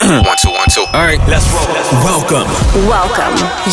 One, two, one, two. All right, let's roll. Welcome.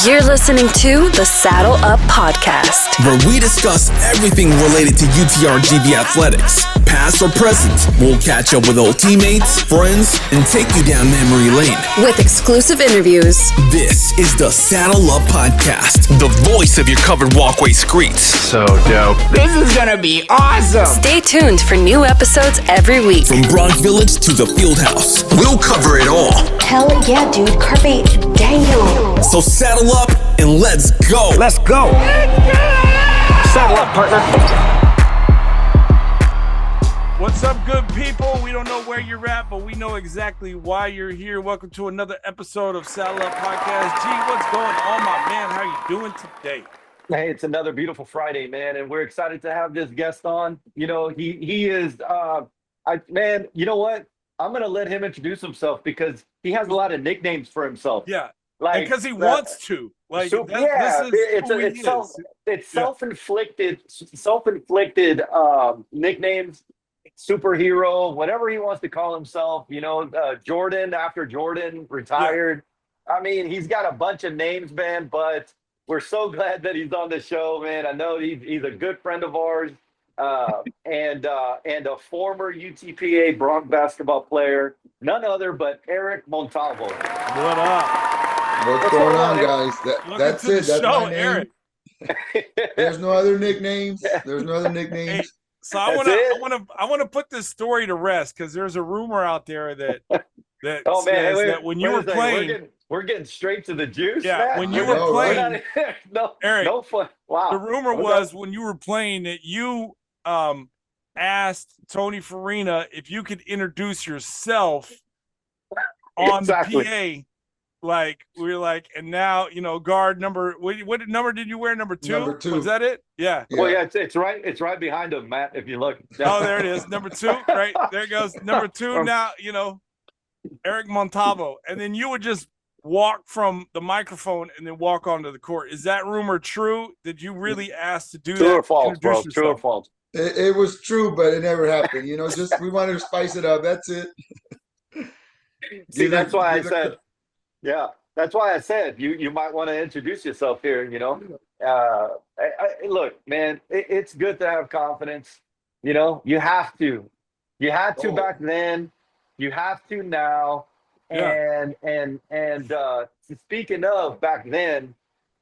You're listening to the Saddle Up Podcast, where we discuss everything related to UTRGV athletics, past or present. We'll catch up with old teammates, friends, and take you down memory lane with exclusive interviews. This is the Saddle Up Podcast, the voice of your covered walkway streets. So dope. This is gonna be awesome. Stay tuned for new episodes every week. From Bronx Village to the Fieldhouse, we'll cover it all. Hell yeah, dude. Carpe diem. So saddle up and let's go. Let's go. Saddle up, partner. What's up, good people? We don't know where you're at, but we know exactly why you're here. Welcome to another episode of Saddle Up Podcast. G, what's going on, my man? How you doing today? Hey, it's another beautiful Friday, man, and we're excited to have this guest on. You know, he is, man, you know what? I'm going to let him introduce himself because he has a lot of nicknames for himself. Yeah, like because he wants to. Like, so, it's self-inflicted nicknames, superhero, whatever he wants to call himself. You know, Jordan after Jordan retired. Yeah. I mean, he's got a bunch of names, man, but we're so glad that he's on the show, man. I know he's a good friend of ours. And a former UTPA Bronx basketball player, none other but Eric Montalvo. What up? What's going on, guys? That's it. That's show, my name. Eric. There's no other nicknames. Hey, so I want to put this story to rest because there's a rumor out there that says that when you were playing. We're getting straight to the juice. Yeah, man. when you were playing, Eric, no fun. Wow. The rumor was when you were playing that you asked Tony Farina if you could introduce yourself on the PA. Like we were like, and now guard number. What number did you wear? Number 2. Number 2. Was that it? Yeah. Well, yeah, it's right. It's right behind him, Matt. If you look. Oh, there it is. Number 2. Right there it goes. Number 2. Now Eric Montalvo, and then you would just walk from the microphone and then walk onto the court. Is that rumor true? Did you really ask to do that? True or false, bro? True or false? It was true, but it never happened. Just we wanted to spice it up. That's it. See, that's why I said, that's why I said you might want to introduce yourself here. Look, man, it's good to have confidence. You have to. You had to back then. You have to now. Yeah. And speaking of back then,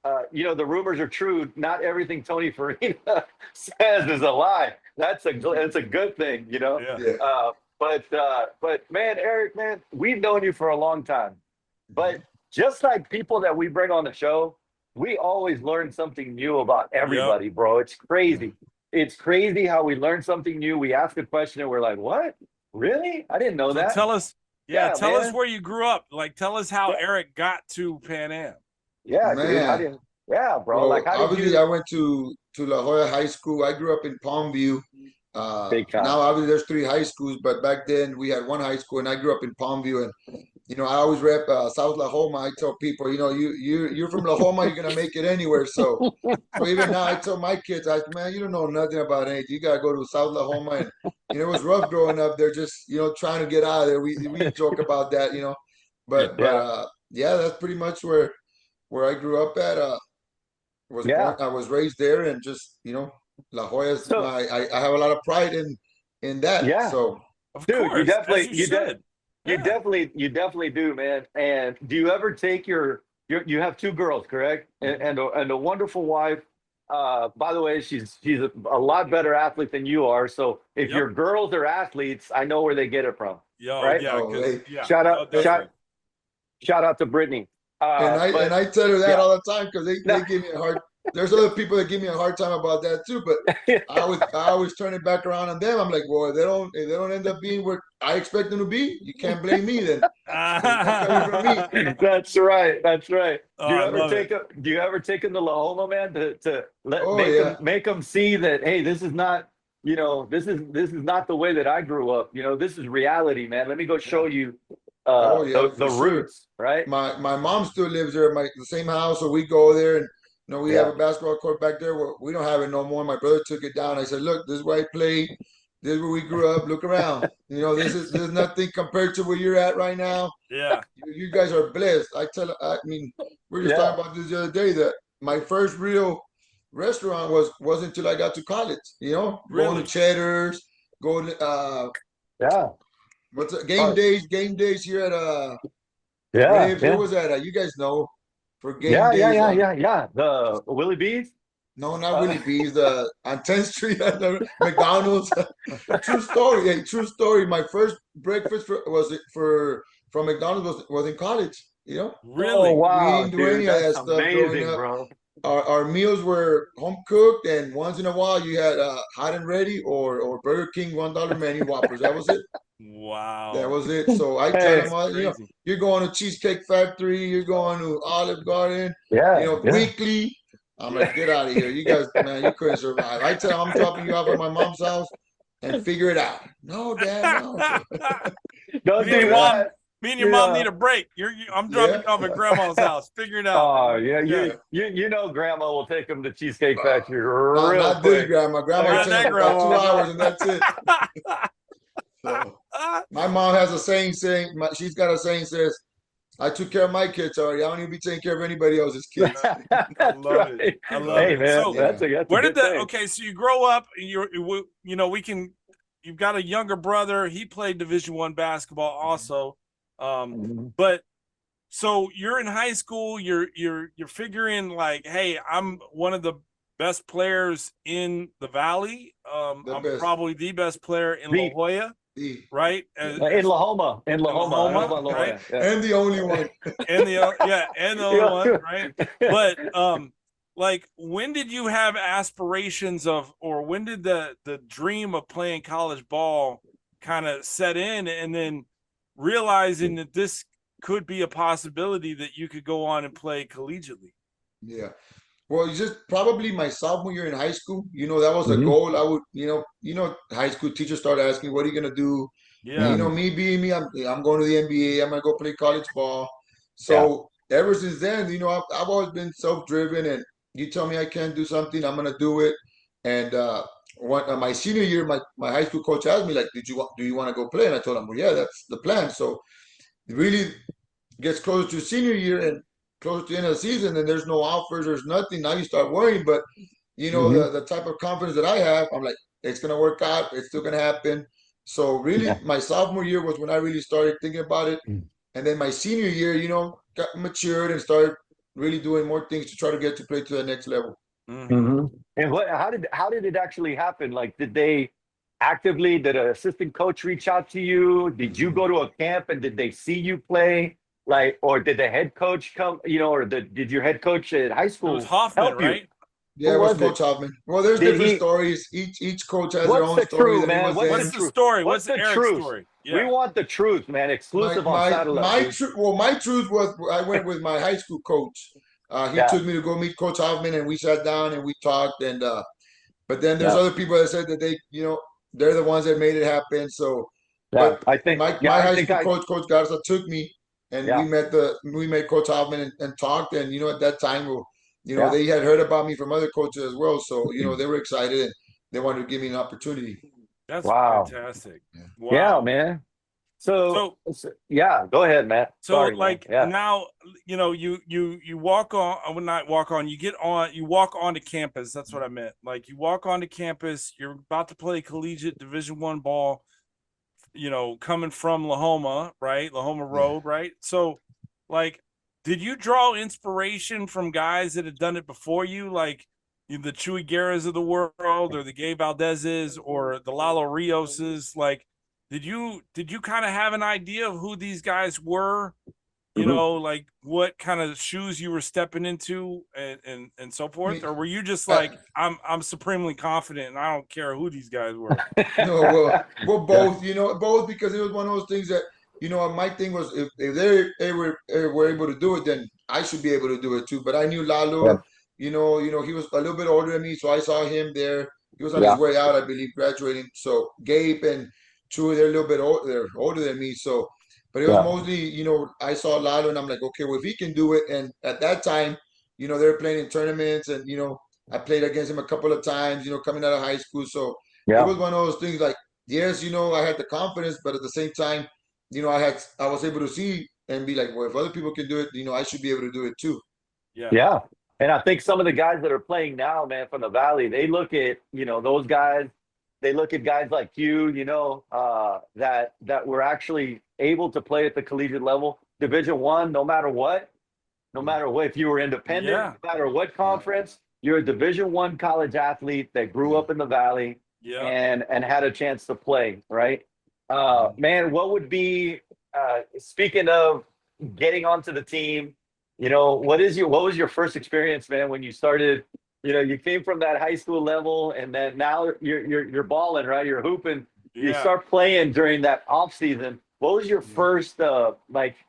the rumors are true. Not everything Tony Farina says is a lie. That's a good thing, Yeah. But man, Eric, man, we've known you for a long time. But just like people that we bring on the show, we always learn something new about everybody, bro. It's crazy. It's crazy how we learn something new. We ask a question and we're like, what? Really? I didn't know that. Tell us. Tell us where you grew up. Like, tell us how Eric got to Pan Am. Yeah, man. Dude, bro. Like, obviously, I went to La Joya High School. I grew up in Palmview. Now, obviously, there's 3 high schools, but back then we had 1 high school, and I grew up in Palmview. And I always rep South La Joma. I tell people, you're from La Joma, you're gonna make it anywhere. So even now, I tell my kids, man, you don't know nothing about anything. You gotta go to South La Joma. And it was rough growing up there, just trying to get out of there. We joke about that, but that's pretty much where I grew up at. I was raised there, and just La Jolla's. I have a lot of pride in that. Yeah. So, dude, course, you definitely do, man. And do you ever take you have 2 girls, correct? And a wonderful wife. By the way, she's a lot better athlete than you are. So if your girls are athletes, I know where they get it from. Right? Shout out to Brittany. And I tell her that all the time because they give me a hard. There's other people that give me a hard time about that too, but I always turn it back around on them. I'm like, well, if they don't end up being where I expect them to be, you can't blame me then. That's right. Do you ever take them to La Jolla, man, to make them see that, hey, this is not, this is not the way that I grew up. This is reality, man. Let me go show you the roots, right? My mom still lives there, the same house, so we go there and. We have a basketball court back there. We don't have it no more. My brother took it down. I said, look, this is where I play. This is where we grew up. Look around. You know, this is nothing compared to where you're at right now. Yeah. You guys are blessed. I mean, we were just talking about this the other day that my first real restaurant wasn't until I got to college. You know, Really? going to Cheddar's, going to what's it, game days here at Ribs. Where was that at? You guys know for game days. The Willie B's. No, not Willie B's. On 10th Street at the McDonald's. True story. Hey, true story. My first breakfast from McDonald's was in college. You know. Really? Oh wow, We didn't do any of that stuff growing up. Bro. Our meals were home cooked, and once in a while you had hot and ready or Burger King $1 menu Whoppers. That was it. Wow. That was it. So I tell them, you know, you're going to Cheesecake Factory, you're going to Olive Garden, weekly. I'm like, get out of here. You guys, man, you couldn't survive. I tell them I'm dropping you off at my mom's house and figure it out. No, Dad, no. Don't do that. Me and your mom need a break. I'm dropping you off at grandma's house. Figure it out. Oh yeah. You know, grandma will take them to Cheesecake Factory real not quick. This grandma. Grandma takes about 2 hours and that's it. So, my mom has a saying. She's got a saying says, "I took care of my kids already. I don't even be taking care of anybody else's kids." I love it. I love it. Man, so that's where did that? Okay, so you grow up. And you've got a younger brother. He played Division I basketball also. But so you're in high school. You're figuring like, hey, I'm one of the best players in the Valley. I'm probably the best player in La Jolla. Right? In La Jolla, right? And the only one. and the only one, right? But like, when did you have aspirations of, or when did the dream of playing college ball kind of set in, and then realizing that this could be a possibility that you could go on and play collegiately? Yeah. Well, it's just probably my sophomore year in high school. You know, that was a goal. I would, high school teachers started asking, "What are you gonna do?" Yeah. You know, me being me, I'm going to the NBA. I'm gonna go play college ball. So ever since then, you know, I've always been self-driven, and you tell me I can't do something, I'm gonna do it. And my senior year, my high school coach asked me like, do you want to go play? And I told him, well, yeah, that's the plan. So it really gets closer to senior year and close to the end of the season, and there's no offers, there's nothing. Now you start worrying, but you know, the type of confidence that I have, I'm like, it's gonna work out, it's still gonna happen. So really my sophomore year was when I really started thinking about it. And then my senior year, you know, got matured and started really doing more things to try to get to play to the next level. And how did it actually happen? Like, did an assistant coach reach out to you? Did you go to a camp and did they see you play? Like, or did the head coach come, you know, or did your head coach at high school it was Hoffman, help you? right? Yeah, it was Coach Hoffman. Well, there's different stories. Each coach has their own story. What's the story? What's the Eric's story? Yeah. We want the truth, man. Exclusive on satellite. My truth was I went with my high school coach. He took me to go meet Coach Hoffman, and we sat down and we talked. And but then there's other people that said that they, you know, they're the ones that made it happen. So, but I think my high school coach Garza took me, and we met Coach Hoffman and talked. And you know, at that time, you know, they had heard about me from other coaches as well. So you know, they were excited and they wanted to give me an opportunity. That's fantastic. Wow. Yeah, man. So go ahead, Matt. So now, you know, you walk on, I would not walk on, you walk onto campus. That's what I meant. Like, you walk onto campus, you're about to play collegiate Division I ball, you know, coming from La Jolla, right? La Jolla Road, right? So like, did you draw inspiration from guys that had done it before you? Like, the Chuy Guerras of the world, or the Gabe Valdez's, or the Lalo Rios's? Like, did you kind of have an idea of who these guys were? You know, like what kind of shoes you were stepping into, and so forth, or were you just like, I'm supremely confident and I don't care who these guys were? No, well, both. You know, both, because it was one of those things that, you know, my thing was if they were able to do it, then I should be able to do it too. But I knew Lalo. Yeah. You know, he was a little bit older than me, so I saw him there. He was on his way out, I believe, graduating. So Gabe and Chuy, they're a little bit older than me. So, but it was mostly, you know, I saw Lalo and I'm like, okay, well, if he can do it. And at that time, you know, they were playing in tournaments, and, you know, I played against him a couple of times, you know, coming out of high school. So it was one of those things like, yes, I had the confidence, but at the same time, I was able to see and be like, well, if other people can do it, I should be able to do it too. Yeah. And I think some of the guys that are playing now, man, from the Valley, they look at, those guys, they look at guys like you, that were actually able to play at the collegiate level, Division I, no matter what, if you were independent, no matter what conference, you're a Division I college athlete that grew up in the Valley and had a chance to play, right? Man, what would be, speaking of getting onto the team, what was your first experience, man, when you started, you came from that high school level and then now you're balling, right? You're hooping, you start playing during that off season. What was your first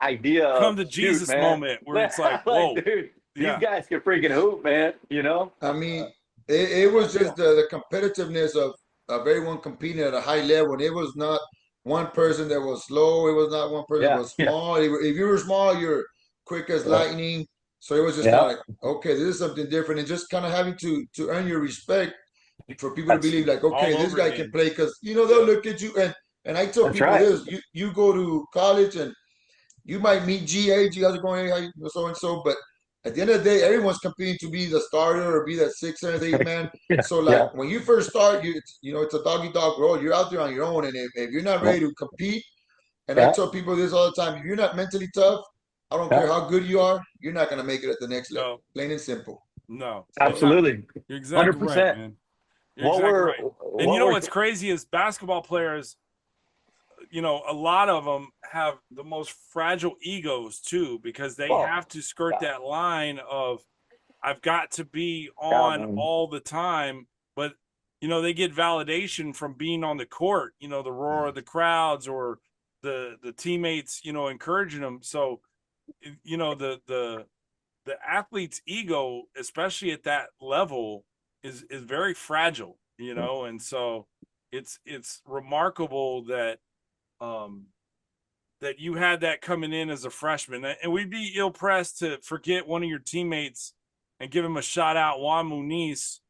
idea? Come to Jesus moment where it's like, whoa, dude, these guys can freaking hoop, man. I mean, it was just the competitiveness of everyone competing at a high level. And it was not one person that was slow. It was not one person that was small. If you were small, you're quick as lightning. So it was just kind of like, okay, this is something different. And just kind of having to earn your respect for people to believe like, okay, this guy can play. Because, they'll look at you. And I tell people this, you go to college and you might meet GA, how's it going, so-and-so, but at the end of the day, everyone's competing to be the starter or be that 6th, 7th, 8th man. So like when you first start, it's a dog world. You're out there on your own. And if you're not ready to compete, and I tell people this all the time, if you're not mentally tough, I don't care how good you are, you're not going to make it at the next level. Plain and simple. No. Absolutely. You're exactly 100%. right, man. You're exactly right. And what's crazy is basketball players, a lot of them have the most fragile egos too, because they have to skirt that line of, I've got to be on all the time, but they get validation from being on the court, the roar of the crowds or the teammates, encouraging them. So, the athlete's ego, especially at that level, is very fragile, and so it's remarkable that that you had that coming in as a freshman. And we'd be ill-pressed to forget one of your teammates and give him a shout out, Juan Muniz,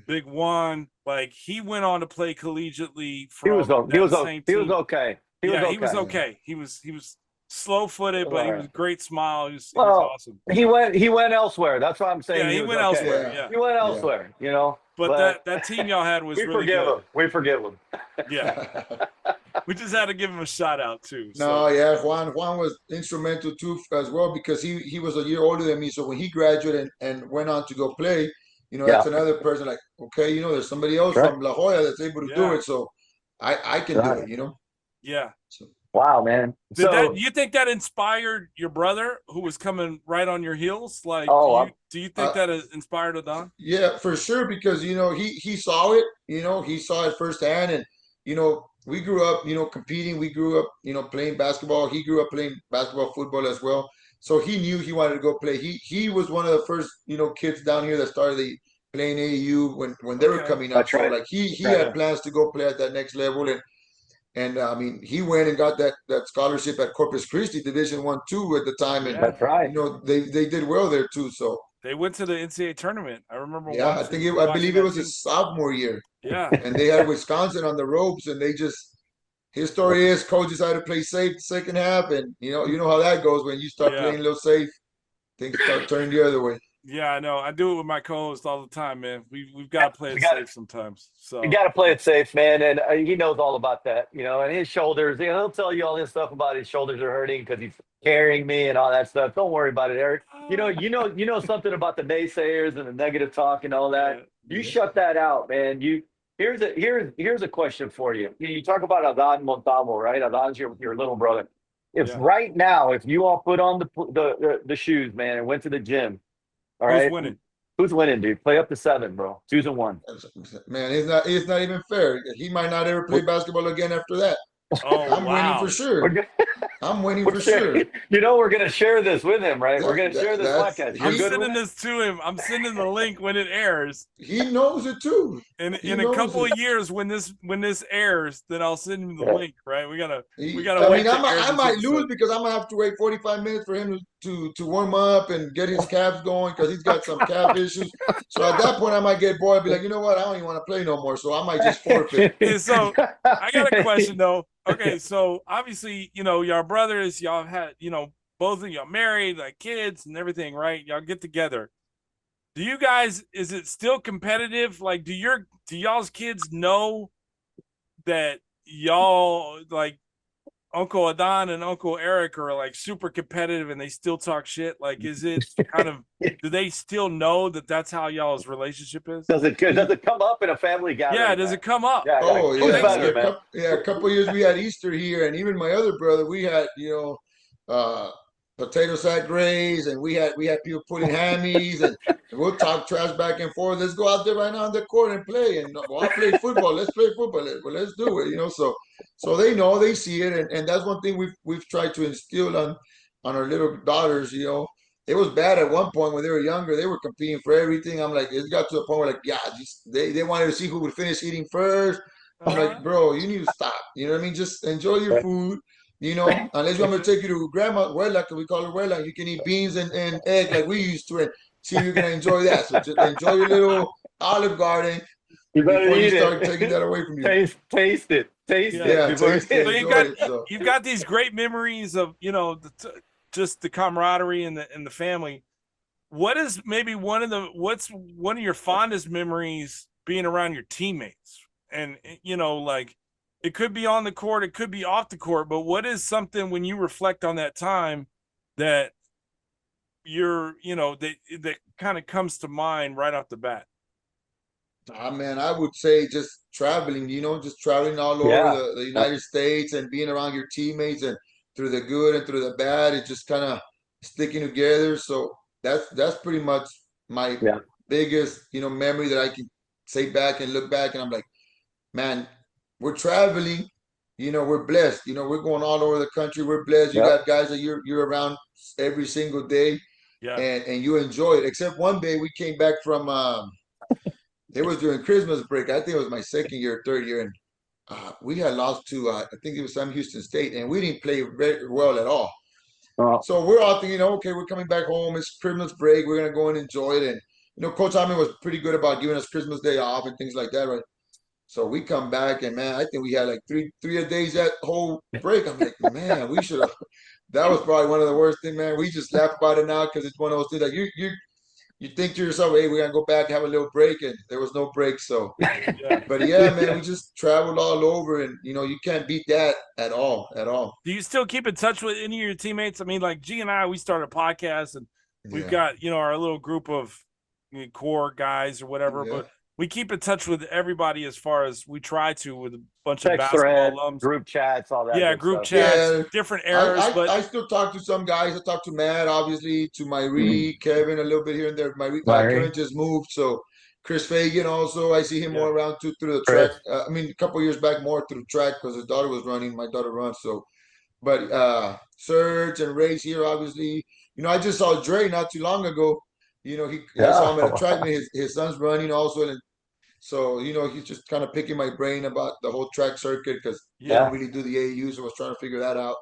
big Juan. Like, he went on to play collegiately from he was okay. He was okay. He was slow-footed, but he was a great smile. He was awesome. He went elsewhere. That's what I'm saying. Yeah, he went elsewhere. Yeah. He went elsewhere, But that team y'all had was really good. We forgive him. Yeah. We just had to give him a shout out too. No, Juan was instrumental too as well, because he was a year older than me. So when he graduated and went on to go play, that's another person like, okay, there's somebody else from La Joya that's able to do it. So I can do it, Yeah. So. Wow, man. You think that inspired your brother who was coming right on your heels? Like, do you think that inspired Adan? Yeah, for sure. Because, he saw it, he saw it firsthand. And, we grew up, competing. We grew up, playing basketball. He grew up playing basketball, football as well. So he knew he wanted to go play. He was one of the first, kids down here that started playing AAU when they were coming up. So like he had plans to go play at that next level. And I mean, he went and got that scholarship at Corpus Christi, Division I, II at the time. And that's right. They did well there too. So they went to the NCAA tournament. I remember. Yeah, I believe it was his sophomore year. Yeah. And they had Wisconsin on the ropes, and his story is coach decided to play safe the second half, and you know how that goes when you start playing a little safe, things start turning the other way. Yeah, I know. I do it with my co-host all the time, man. We've got to play it safe sometimes. So you got to play it safe, man. And he knows all about that, And his shoulders, he'll tell you all this stuff about his shoulders are hurting because he's carrying me and all that stuff. Don't worry about it, Eric. You know something about the naysayers and the negative talk and all that. You shut that out, man. Here's a question for you. You talk about Adan Montalvo, right? Adan's your little brother. Right now, if you all put on the shoes, man, and went to the gym. All right. Who's winning, dude? Play up to 7, bro. 2 and 1. Man, it's not even fair. He might not ever play basketball again after that. I'm winning for sure. I'm winning for sure. We're going to share this with him, right? We're going to share this podcast. I'm sending this to him. I'm sending the link when it airs. He knows it too. In a couple of years, when this airs, then I'll send him the link. Right? We gotta. I might lose because I'm gonna have to wait 45 minutes for him to warm up and get his calves going because he's got some calf issues. So at that point, I might get bored and be like, you know what? I don't even want to play no more. So I might just forfeit. And so I got a question though. Okay, so obviously, y'all brothers, y'all had, both of y'all married, like kids and everything, right? Y'all get together. Do you guys, is it still competitive? Like, do y'all's kids know that y'all, like, Uncle Adan and Uncle Eric are like super competitive and they still talk shit? Like, is it kind of, do they still know that that's how y'all's relationship is? Does it come up in a family gathering? Yeah, does it come up? Yeah, A couple of years we had Easter here, and even my other brother, we had potato sack grays, and we had people putting hammies, and we'll talk trash back and forth. Let's go out there right now on the court and play. And I play football. Let's play football. Let's do it. So they know, they see it, and that's one thing we've tried to instill on our little daughters. It was bad at one point when they were younger. They were competing for everything. I'm like, it got to a point where they wanted to see who would finish eating first. I'm like, bro, you need to stop. You know what I mean? Just enjoy your food. Unless I'm going to take you to grandma, Huela, because we call her Huela, you can eat beans and egg like we used to, and see if you're going to enjoy that. So just enjoy your little Olive Garden before you start taking that away from you. Taste it. Yeah, taste it. So you've got these great memories of, just the camaraderie and the family. What is what's one of your fondest memories being around your teammates? And, like, it could be on the court, it could be off the court, but what is something when you reflect on that time that that kind of comes to mind right off the bat? Man, I would say just traveling, just traveling all over the United States and being around your teammates, and through the good and through the bad, it's just kind of sticking together. So that's pretty much my biggest, memory that I can say back and look back, and I'm like, man, we're traveling, we're blessed. We're going all over the country. We're blessed. You got guys that you're around every single day, and you enjoy it. Except one day we came back from, it was during Christmas break. I think it was my second year, third year, and we had lost to, I think it was Sam Houston State, and we didn't play very well at all. So we're all thinking, okay, we're coming back home. It's Christmas break. We're gonna go and enjoy it. And Coach Hyman was pretty good about giving us Christmas Day off and things like that, right? So we come back, and man, I think we had like three days that whole break. I'm like, man, we should have. That was probably one of the worst things, man. We just laugh about it now because it's one of those things that you think to yourself, hey, we're gonna go back, have a little break, and there was no break. So, but yeah, man, we just traveled all over, and you can't beat that at all. Do you still keep in touch with any of your teammates? I mean, like G and I, we started a podcast, and we've got our little group of core guys or whatever, but we keep in touch with everybody as far as we try to, with a bunch of basketball alums, group chats, all that. Yeah, group chats, different eras. But I still talk to some guys. I talk to Matt, obviously, to Myrie, Kevin, a little bit here and there. Kevin just moved, so Chris Fagan also. I see him more around through the track. A couple years back, more through the track because his daughter was running. My daughter runs, so. But Serge and Ray's here, obviously. I just saw Dre not too long ago. I saw him at a track meet. His son's running also, and so he's just kind of picking my brain about the whole track circuit because I don't really do the AAU, so I was trying to figure that out.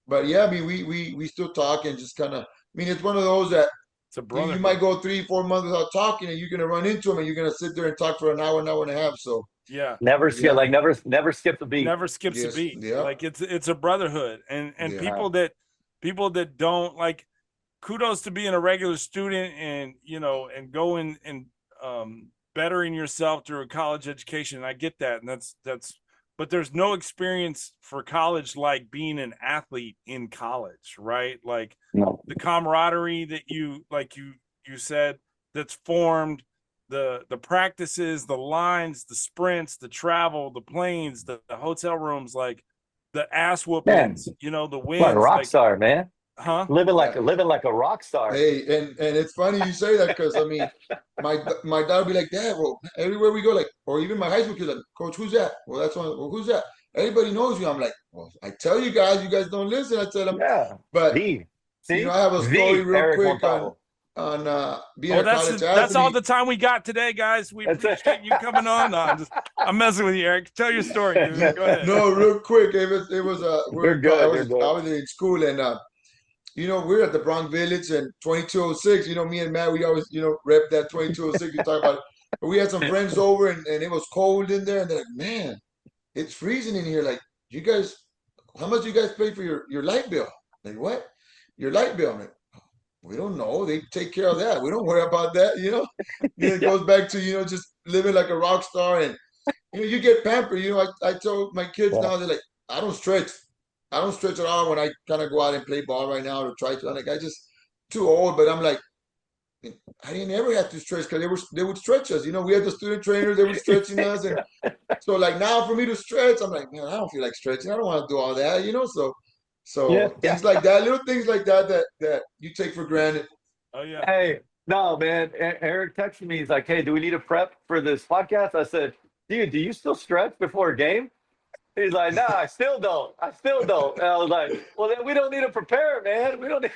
But yeah, I mean, we still talk and just kind of. I mean, it's one of those that you might go 3-4 months without talking, and you're gonna run into him, and you're gonna sit there and talk for an hour and a half. So never skip never skip a beat. Never skips a beat. Yeah. Like it's a brotherhood, and people that don't like. Kudos to being a regular student and and going and bettering yourself through a college education. I get that, and that's but there's no experience for college like being an athlete in college, right? Like the camaraderie that you said that's formed, the practices, the lines, the sprints, the travel, the planes, the hotel rooms, like the ass whoopings, the wins. Like a rock star, man. Huh? Living like a rock star. Hey, and it's funny you say that because I mean, my dad would be like, Dad, well, everywhere we go, like, or even my high school kids, like, Coach, who's that? Well, that's one. Well, who's that? Everybody knows you. I'm like, well, I tell you guys don't listen. I tell them, but I have a story real quick on being a college athlete. That's all the time we got today, guys. We appreciate you coming on. No, I'm messing with you, Eric. Tell your story. Go ahead. No, real quick. It was we're good. I was in school, and we're at the Bronx Village and 2206. Me and Matt, we always, rep that 2206. You talk about it. But we had some friends over and it was cold in there. And they're like, man, it's freezing in here. Like, you guys, how much you guys pay for your light bill? Like, what? Your light bill? I'm like, we don't know. They take care of that. We don't worry about that, It goes back to, just living like a rock star. And, you get pampered. I told my kids now, they're like, I don't stretch. I don't stretch at all when I kind of go out and play ball right now or try to. I'm like, I just too old, but I'm like, I didn't ever have to stretch because they would stretch us. We had the student trainers, they were stretching us. And so like now for me to stretch, I'm like, man, I don't feel like stretching. I don't want to do all that, So things like that, little things like that you take for granted. Oh yeah. Hey, no, man. Eric texted me. He's like, hey, do we need a prep for this podcast? I said, dude, do you still stretch before a game? He's like, nah, I still don't. And I was like, well, then we don't need to prepare, man. We don't need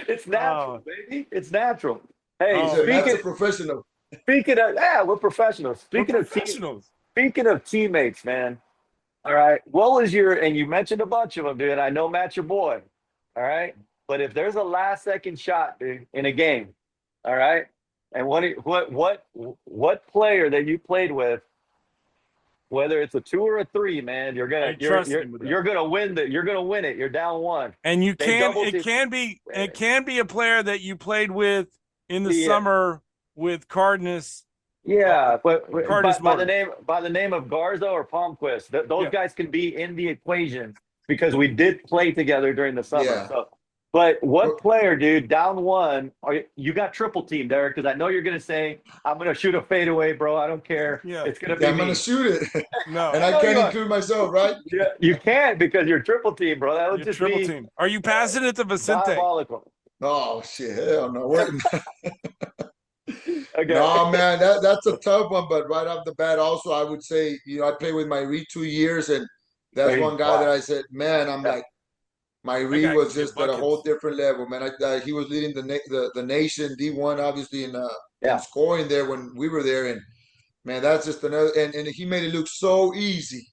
It's natural, baby. It's natural. Hey, that's a professional. Speaking of, we're professionals. Speaking of teammates, man. All right. What was and you mentioned a bunch of them, dude. I know Matt's your boy. All right. But if there's a last second shot, dude, in a game, all right. And what player that you played with, whether it's a 2 or a 3, man, you're gonna win that. You're gonna win it. You're down 1. And it can be a player that you played with in the summer with Cardenas. Yeah, but by the name of Garza or Palmquist, those guys can be in the equation because we did play together during the summer. Yeah. So, but what player, dude, down 1? You got triple teamed, Derek? Because I know you're gonna say, "I'm gonna shoot a fadeaway, bro. I don't care. Yeah. It's gonna be I'm me." gonna shoot it. No, and I can't include myself, right? Yeah, you can't because you're triple team, bro. That would you're just triple be team. Are you passing it to Vicente? diabolical. Oh shit! Hell no. Okay. No, man, that's a tough one. But right off the bat, also, I would say, I played with Myri 2 years, and that's one guy that I said, man, I'm like, Myri was just at a whole different level, man. He was leading the nation D1, obviously, in scoring there when we were there, and man, that's just another. And he made it look so easy,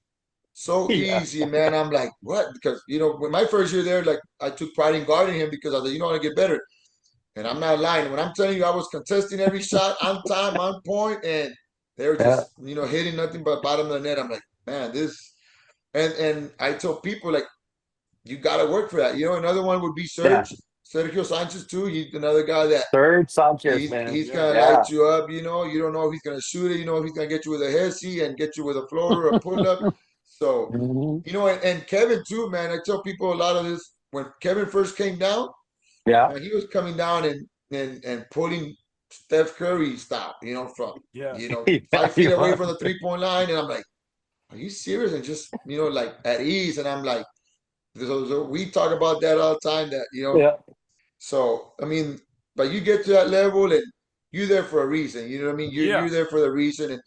easy, man. I'm like, what? Because when my first year there, like I took pride in guarding him because I was like, I want to get better. And I'm not lying. When I'm telling you I was contesting every shot on time, on point, and they were just, hitting nothing but bottom of the net. I'm like, man, this and I told people like, you gotta work for that. Another one would be Sergio Sanchez too. He's another guy that Third Sanchez, man. He's gonna light you up, you don't know if he's gonna shoot it, if he's gonna get you with a hezzy and get you with a floater or a pull up. So, and Kevin too, man. I tell people a lot of this when Kevin first came down. Yeah, he was coming down and pulling Steph Curry style, from 5 feet away from the 3-point line, and I'm like, are you serious? And just like at ease, and I'm like, so we talk about that all the time. That So I mean, but you get to that level, and you're there for a reason. You know what I mean? You're there for the reason,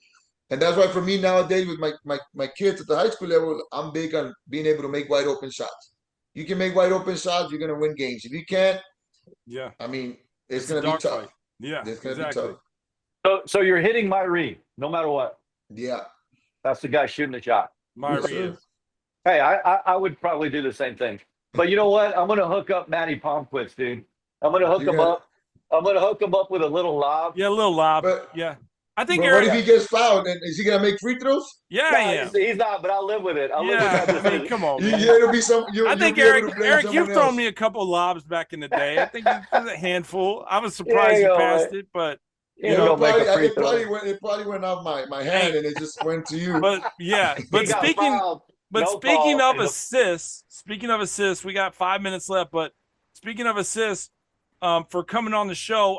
and that's why for me nowadays with my kids at the high school level, I'm big on being able to make wide open shots. You can make wide open shots, you're gonna win games. If you can't, I mean, it's gonna be tough. Fight. Yeah, it's gonna be tough. So you're hitting Myri no matter what. Yeah, that's the guy shooting the shot. Myri is. Hey, I would probably do the same thing. But you know what? I'm gonna hook up Matty Palmquist, dude. I'm gonna hook him up. I'm gonna hook him up with a little lob. Yeah, a little lob. But, I think Eric, what if he gets fouled? And is he gonna make free throws? Yeah, he's not, but I'll live with it. I'll live with that. I mean, come on. It'll be some. I think Eric, you've thrown me a couple lobs back in the day. I think it was a handful. I was surprised you passed it, but it probably went off my hand and it just went to you. But speaking of assists, we got 5 minutes left. But speaking of assists, for coming on the show,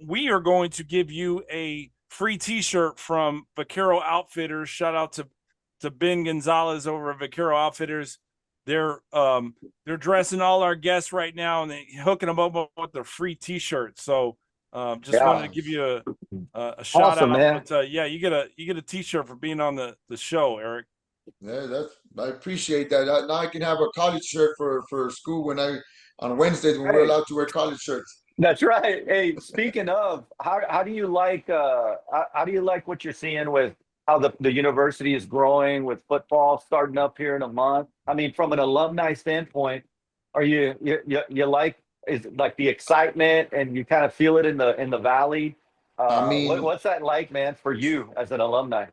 we are going to give you a free T-shirt from Vaquero Outfitters. Shout out to Ben Gonzalez over at Vaquero Outfitters. They're dressing all our guests right now and they're hooking them up with the free T-shirt. So just wanted to give you a shout out. Man. But, you get a T-shirt for being on the show, Eric. Yeah, I appreciate that. Now I can have a college shirt for school on Wednesdays when we're allowed to wear college shirts. That's right. Hey, speaking of, how do you like what you're seeing with how the university is growing with football starting up here in a month? I mean, from an alumni standpoint, are you like is like the excitement, and you kind of feel it in the valley. I mean, What's that like, man, for you as an alumni?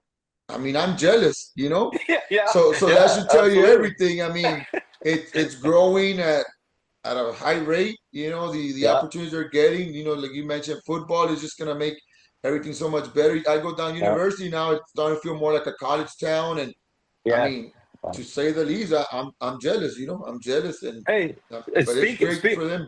I'm jealous, you know. Yeah, So that yeah, should tell you absolutely. everything. I mean, it's growing at a high rate. You know, the Yeah, opportunities they're getting. You know, like you mentioned, football is just gonna make everything so much better. I go down yeah, university now; it's starting to feel more like a college town, and I yeah. mean, to say the least, I'm jealous. You know, I'm jealous, and Hey, but it's great for them.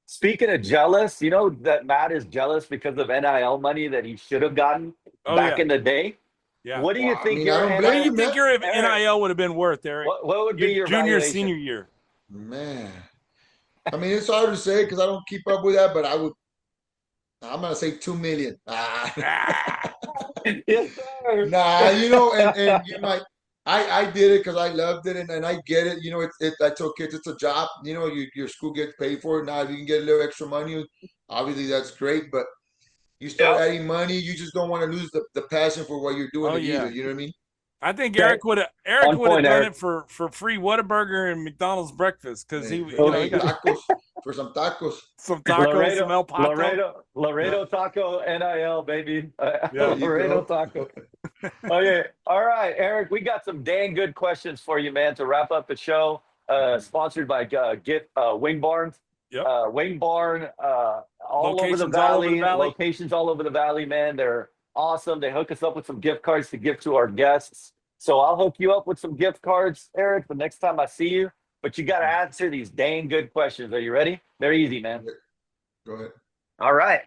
speaking of jealous, you know that Matt is jealous because of NIL money that he should have gotten Oh back yeah, in the day. yeah. What do you Well, I think mean, I your don't What do blame you you, NIL, think man. your Eric? NIL would have been worth, Eric? What would be Your your junior, valuation? senior year. Man, I mean, it's hard to say because I don't keep up with that, but I'm gonna say 2 million. Ah, Yes, sir. Nah, you know, and you might. I did it because I loved it, and I get it. You know, I tell kids it's a job. You know, your school gets paid for it. Now, if you can get a little extra money, obviously that's great. But you start Yep. adding money, you just don't want to lose the passion for what you're doing oh it either. yeah. You know what I mean? I think Okay. Eric On would have point, done Eric. it for free Whataburger and McDonald's breakfast because he Hey, you know he hey, got tacos for some tacos. some tacos, some El Paco. Laredo Taco NIL, baby. Yeah. There you Laredo go. Taco. Okay. All right, Eric, we got some dang good questions for you, man, to wrap up the show. Sponsored by Wing Barn. Yep. Wing Barn, all over the Locations all over the valley, valley. locations all over the valley, man. They're awesome. They hook us up with some gift cards to give to our guests. So I'll hook you up with some gift cards, Eric, the next time I see you. But you got to answer these dang good questions. Are you ready? They're easy, man. Go ahead. All right.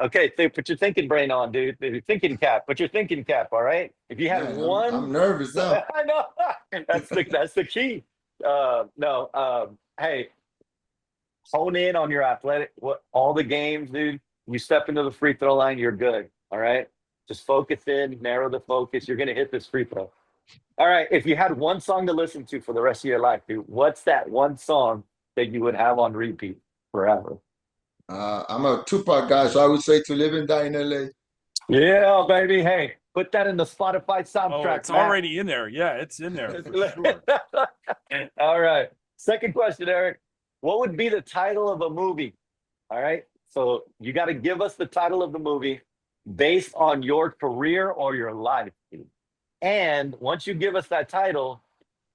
Okay, put your thinking brain on, dude. Your thinking cap. Put your thinking cap. All right. If you had Man, one, I'm nervous now. I know that's the key. No. Hey, hone in on your athletic. All the games, dude. You step into the free throw line, you're good. All right. Just focus in, narrow the focus. You're gonna hit this free throw. All right. If you had one song to listen to for the rest of your life, dude, what's that one song that you would have on repeat forever? I'm a Tupac guy, so I would say "To Live and Die in LA." Yeah, baby. Hey, put that in the Spotify Oh, soundtrack. it's already in there. Yeah, it's in there for sure. All right. Second question, Eric. What would be the title of a movie? All right. So you got to give us the title of the movie based on your career or your life. And once you give us that title,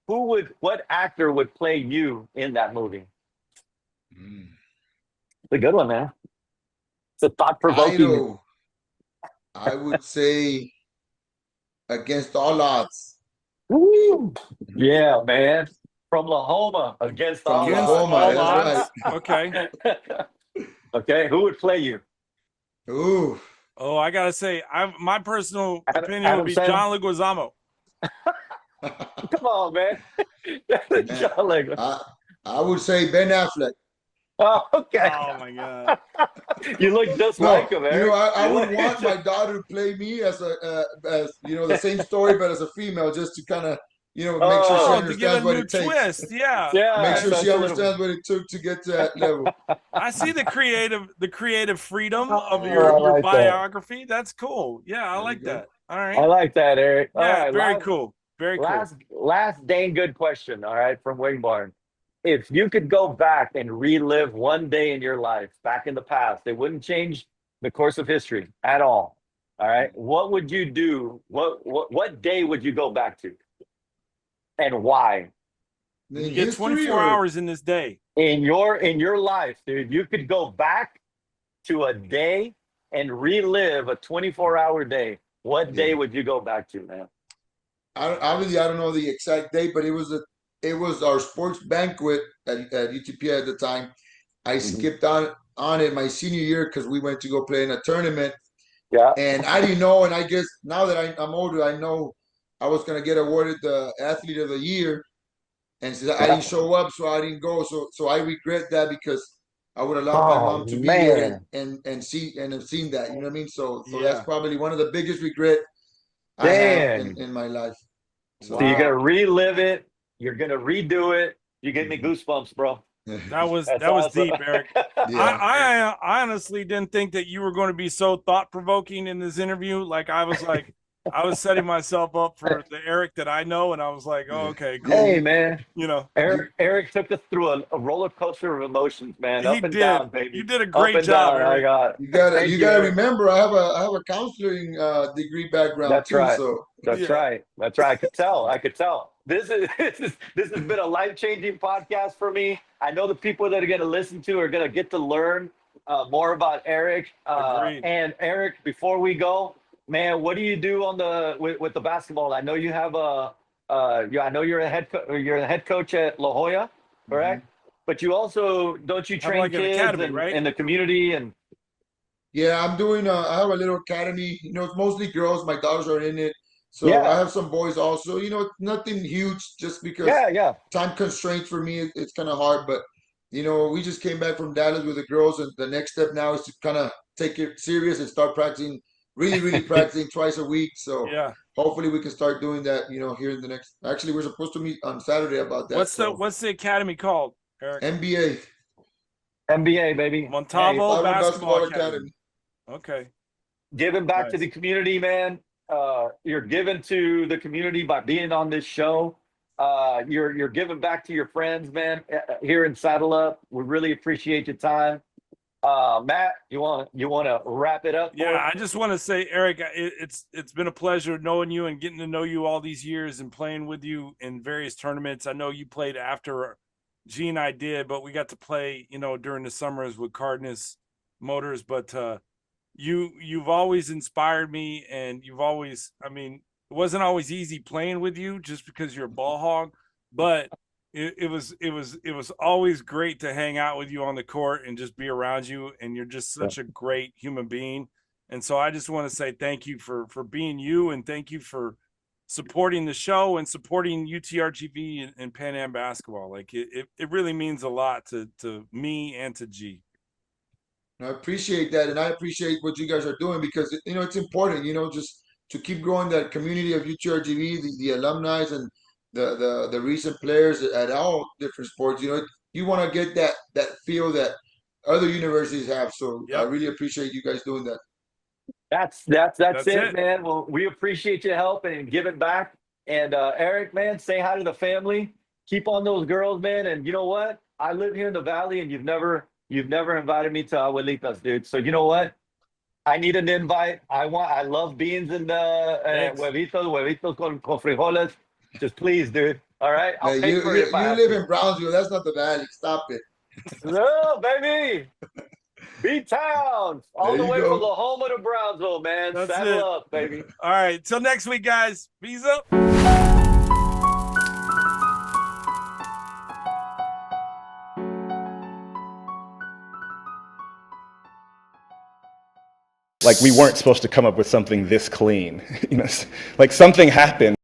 what actor would play you in that movie? It's a good one, man. It's a thought-provoking. Idol. I would say Against All Odds. Woo! Yeah, man. From Lahoma against all From odds. Lahoma, that's right. Okay. Okay, who would play you? Ooh. Oh, I gotta say, my personal opinion Adam would be Sandler? John Leguizamo. Come on, man. John Lego. I would say Ben Affleck. Oh, okay. Oh my god. You look just No, like him, you Eric. know, I You would look want my daughter to play me as the same story, but as a female, just to kind of, make sure she Oh, to give it understands a what new it takes. twist. Yeah. Yeah, Make sure that's she a little- understands what it took to get to that level. I see the creative freedom of I your like that. biography. That's cool. Yeah, I There you like go. that. All I right. like that, Eric. All Yeah, right, very cool. Very cool. Last dang good question, all right, from Wing Barn. If you could go back and relive one day in your life back in the past, it wouldn't change the course of history at all. All right. What would you do? What day would you go back to? And why? You get 24 hours in this day. In your life, dude, you could go back to a day and relive a 24-hour day. What day would you go back to, man? Obviously, I don't know the exact date, but it was our sports banquet at UTP at the time. I skipped on it my senior year because we went to go play in a tournament. Yeah. And I didn't know, and I guess now that I'm older, I know I was gonna get awarded the athlete of the year, and so I didn't show up, so I didn't go. So I regret that because I would have loved my mom to be there and have seen that. You know what I mean? So that's probably one of the biggest regret I have in my life. So you're gonna relive it. You're gonna redo it. You gave me goosebumps, bro. That was awesome. deep, Eric. I honestly didn't think that you were going to be so thought provoking in this interview. Like I was like, I was setting myself up for the Eric that I know, and I was like, oh, okay, cool. Hey, man. You know, Eric took us through a roller coaster of emotions, man. He Up and did. down, baby. You did a Up great and job, down. Eric. You gotta Eric. remember, I have a counseling degree background That's too. right. So That's right. That's right. I could tell. This has been a life-changing podcast for me. I know the people that are going to listen to are going to get to learn more about Eric. Agreed. And Eric, before we go, man, what do you do on with the basketball? I know you have I know you're a head coach at La Jolla, correct? But you also don't you train like an kids academy, right? in the community and yeah, I'm doing. I have a little academy. You know, it's mostly girls. My daughters are in it, so Yeah. I have some boys also. You know, nothing huge, just because yeah. time constraints for me. It's kind of hard, but you know, we just came back from Dallas with the girls, and the next step now is to kind of take it serious and start practicing, really practicing twice a week. So Yeah. hopefully we can start doing that. You know, here in the next. Actually, we're supposed to meet on Saturday about that. What's the academy called, Eric? NBA, baby. Montalvo Hey, Basketball Academy. Okay. Giving back to the community, man. You're giving to the community by being on this show. You're giving back to your friends, man. Here in Saddle Up, we really appreciate your time. Matt, you want to wrap it up? Yeah, I just want to say, Eric, it's been a pleasure knowing you and getting to know you all these years and playing with you in various tournaments. I know you played after G and I did, but we got to play, you know, during the summers with Cardenas Motors. But you've always inspired me, and you've always, I mean, it wasn't always easy playing with you just because you're a ball hog, but it was always great to hang out with you on the court and just be around you, and you're just such a great human being. And so I just want to say thank you for being you, and thank you for supporting the show and supporting UTRGV and Pan Am basketball. Like it really means a lot to me and to G. I appreciate that, and I appreciate what you guys are doing, because you know it's important. You know, just to keep growing that community of UTRGV, the alumni and the recent players at all different sports. You know, you want to get that feel that other universities have. So I really appreciate you guys doing that. That's it, man. Well, we appreciate your help and giving back. And Eric, man, say hi to the family. Keep on those girls, man. And you know what? I live here in the valley, and you've never invited me to Abuelitas, dude. So you know what? I need an invite. I love beans and huevitos con frijoles. Just please, dude. All right. I'll pay for it. You live in Brownsville. That's not the valley. Stop it. No, baby. B-Town. All the way from La Homa to Brownsville, man. Saddle up, baby. All right. Till next week, guys. Peace up. Like, we weren't supposed to come up with something this clean. You know, like, something happened